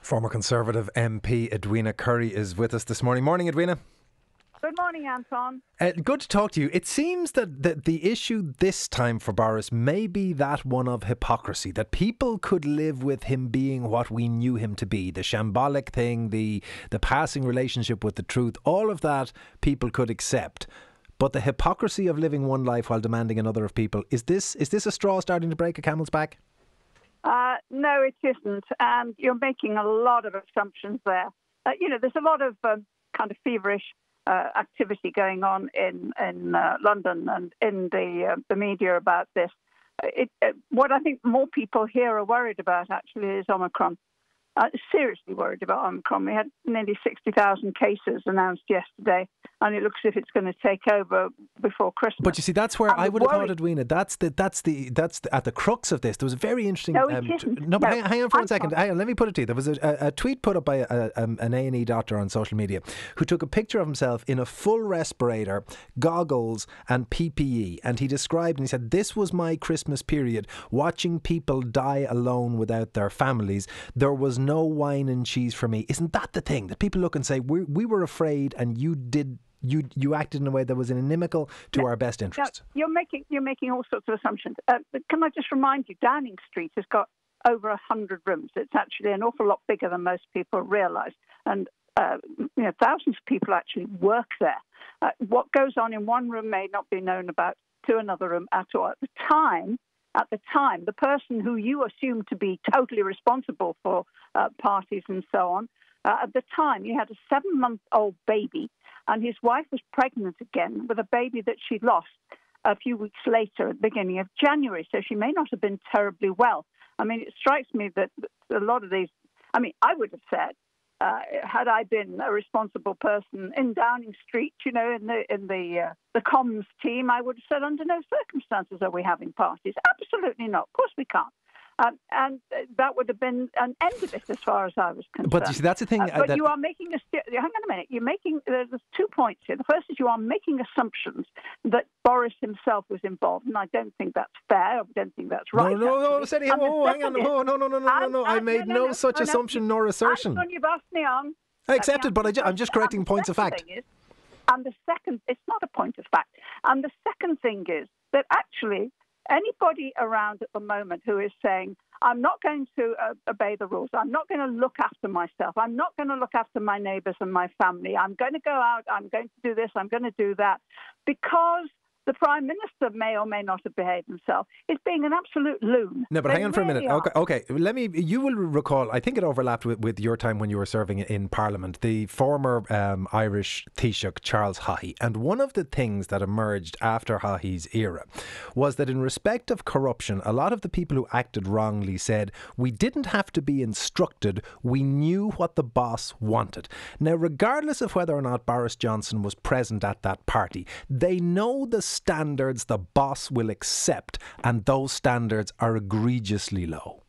Former Conservative MP Edwina Currie is with us this morning. Morning, Edwina. Good morning, Anton. Good to talk to you. It seems that the issue this time for Boris may be that one of hypocrisy, that people could live with him being what we knew him to be, the shambolic thing, the passing relationship with the truth, all of that people could accept. But the hypocrisy of living one life while demanding another of people, is this a straw starting to break a camel's back? No, it isn't. And you're making a lot of assumptions there. There's a lot of kind of feverish activity going on in London and in the media about this. What I think more people here are worried about actually is Omicron. Seriously worried about Omicron. We had nearly 60,000 cases announced yesterday, and it looks as if it's going to take over before Christmas. But you see, that's where I would have thought, Edwina, that's at the crux of this. There was a very interesting. No, it isn't. No, but hang on for a second. Hang on, let me put it to you. There was a tweet put up by an A&E doctor on social media who took a picture of himself in a full respirator, goggles, and PPE, and he described and he said, "This was my Christmas period, watching people die alone without their families. There was no wine and cheese for me." Isn't that the thing that people look and say, we were afraid and you acted in a way that was inimical to our best interests? You're making all sorts of assumptions. Can I just remind you, Downing Street has got over 100 rooms. It's actually an awful lot bigger than most people realise, and thousands of people actually work there. What goes on in one room may not be known about to another room at all. At the time, the person who you assume to be totally responsible for parties and so on, at the time he had a 7-month-old baby, and his wife was pregnant again with a baby that she lost a few weeks later at the beginning of January, so she may not have been terribly well. I mean, it strikes me that a lot of these, I would have said, had I been a responsible person in Downing Street, in the comms team, I would have said, under no circumstances are we having parties. Absolutely not. Of course we can't. And that would have been an end of it as far as I was concerned. But you see, that's the thing. But you are making hang on a minute. There's 2 points here. The first is you are making assumptions that Boris himself was involved, and I don't think that's fair. I don't think that's right. No, Sadie, hang on. No. I made no such assumption nor assertion. Anton, you've asked me on. I accept it, but I'm just correcting points of fact. It's not a point of fact. And the second thing is that actually anybody around at the moment who is saying, I'm not going to obey the rules, I'm not going to look after myself, I'm not going to look after my neighbours and my family, I'm going to go out, I'm going to do this, I'm going to do that, because the Prime Minister may or may not have behaved himself, is being an absolute loon. No, but hang on for a minute. Okay. You will recall, I think it overlapped with your time when you were serving in Parliament, the former Irish Taoiseach Charles Haughey. And one of the things that emerged after Haughey's era was that in respect of corruption, a lot of the people who acted wrongly said, we didn't have to be instructed, we knew what the boss wanted. Now, regardless of whether or not Boris Johnson was present at that party, they know the standards the boss will accept, and those standards are egregiously low.